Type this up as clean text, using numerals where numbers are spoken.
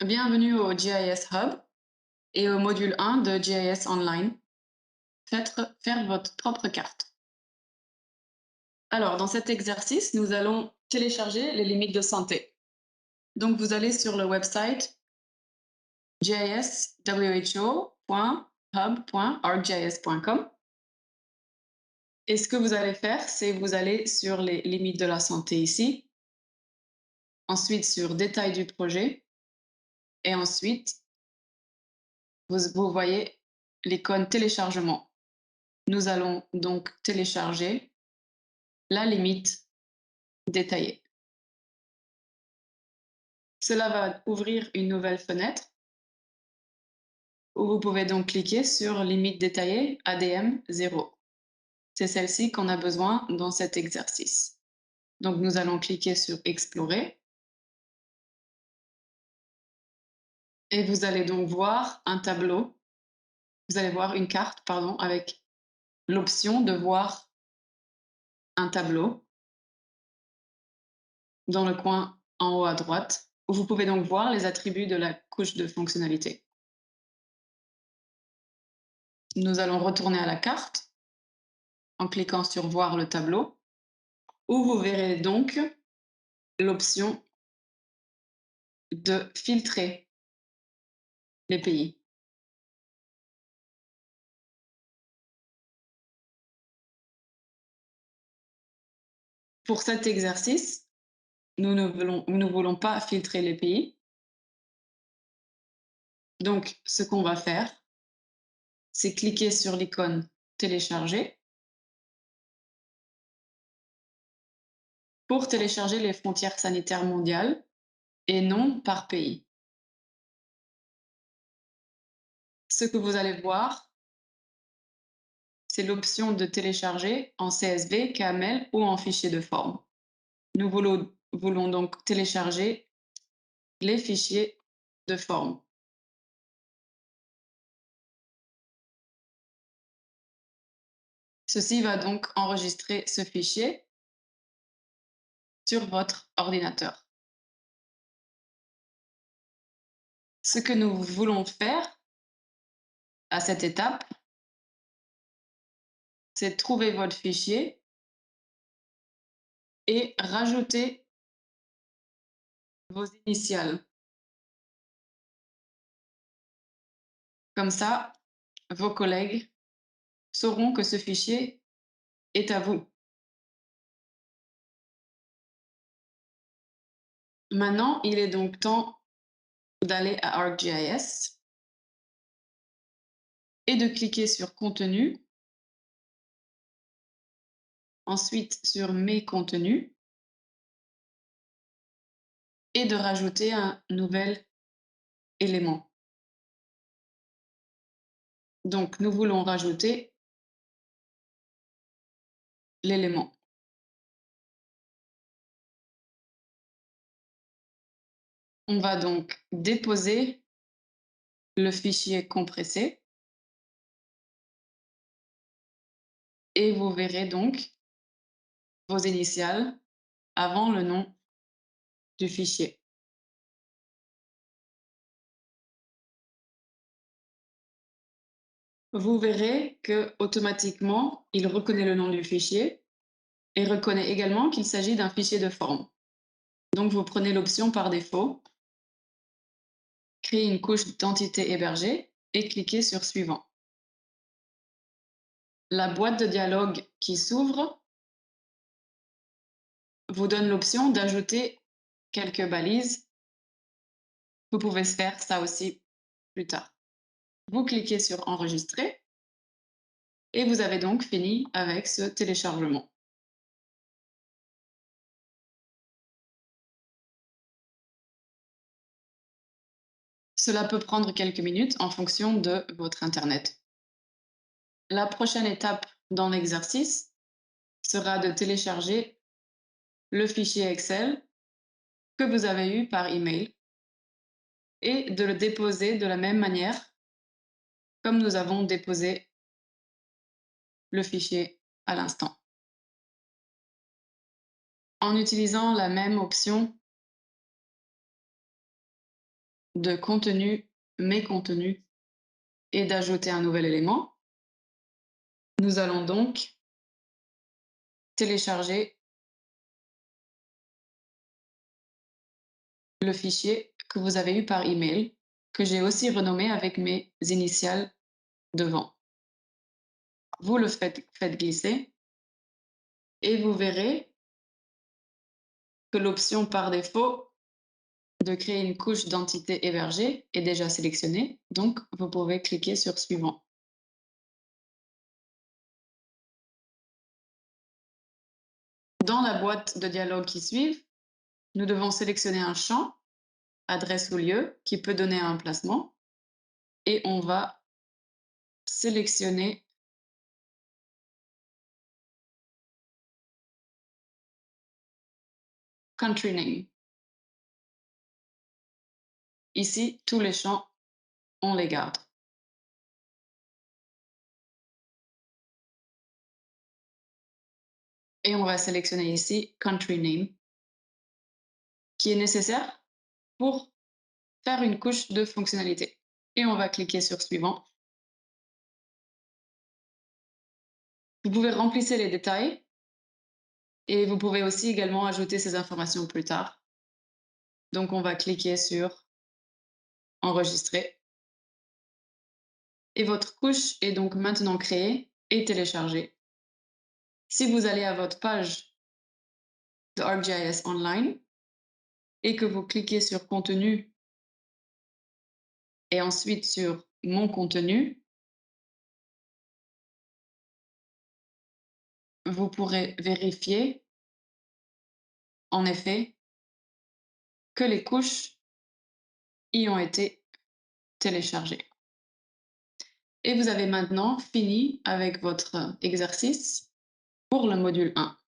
Bienvenue au GIS Hub et au module 1 de GIS Online. Faire votre propre carte. Alors, dans cet exercice, nous allons télécharger les limites de santé. Donc, vous allez sur le website giswho.hub.arcgis.com et ce que vous allez faire, c'est vous allez sur les limites de la santé ici, ensuite sur détail du projet et ensuite, vous voyez l'icône téléchargement. Nous allons donc télécharger la limite détaillée. Cela va ouvrir une nouvelle fenêtre où vous pouvez donc cliquer sur limite détaillée ADM 0. C'est celle-ci qu'on a besoin dans cet exercice. Donc nous allons cliquer sur explorer et vous allez donc voir un tableau. Vous allez voir une carte, pardon, avec l'option de voir un tableau dans le coin en haut à droite, où vous pouvez donc voir les attributs de la couche de fonctionnalité. Nous allons retourner à la carte en cliquant sur voir le tableau, où vous verrez donc l'option de filtrer les pays. Pour cet exercice, nous ne voulons pas filtrer les pays. Donc, ce qu'on va faire, c'est cliquer sur l'icône télécharger pour télécharger les frontières sanitaires mondiales et non par pays. Ce que vous allez voir, c'est l'option de télécharger en CSV, KML ou en fichier de forme. Nous voulons donc télécharger les fichiers de forme. Ceci va donc enregistrer ce fichier sur votre ordinateur. Ce que nous voulons faire à cette étape, c'est trouver votre fichier et rajouter vos initiales. Comme ça, vos collègues sauront que ce fichier est à vous. Maintenant, il est donc temps d'aller à ArcGIS et de cliquer sur Contenu, ensuite sur Mes contenus et de rajouter un nouvel élément. Donc, nous voulons rajouter l'élément. On va donc déposer le fichier compressé et vous verrez donc vos initiales avant le nom du fichier. Vous verrez que automatiquement, il reconnaît le nom du fichier et reconnaît également qu'il s'agit d'un fichier de forme. Donc, vous prenez l'option par défaut, créer une couche d'entité hébergée et cliquez sur Suivant. La boîte de dialogue qui s'ouvre vous donne l'option d'ajouter quelques balises. Vous pouvez faire ça aussi plus tard. Vous cliquez sur Enregistrer et vous avez donc fini avec ce téléchargement. Cela peut prendre quelques minutes en fonction de votre Internet. La prochaine étape dans l'exercice sera de télécharger le fichier Excel que vous avez eu par email et de le déposer de la même manière comme nous avons déposé le fichier à l'instant. En utilisant la même option de contenu, mes contenus et d'ajouter un nouvel élément. Nous allons donc télécharger le fichier que vous avez eu par email, que j'ai aussi renommé avec mes initiales devant. Vous le faites glisser et vous verrez que l'option par défaut de créer une couche d'entité hébergée est déjà sélectionnée, donc vous pouvez cliquer sur suivant. Dans la boîte de dialogue qui suit, nous devons sélectionner un champ, adresse ou lieu, qui peut donner un emplacement, et on va sélectionner country name. Ici, tous les champs, on les garde. Et on va sélectionner ici country name, qui est nécessaire pour faire une couche de fonctionnalité. Et on va cliquer sur suivant. Vous pouvez remplir les détails et vous pouvez aussi également ajouter ces informations plus tard. Donc on va cliquer sur enregistrer. Et votre couche est donc maintenant créée et téléchargée. Si vous allez à votre page de ArcGIS Online et que vous cliquez sur contenu et ensuite sur mon contenu, vous pourrez vérifier en effet que les couches y ont été téléchargées. Et vous avez maintenant fini avec votre exercice pour le module 1.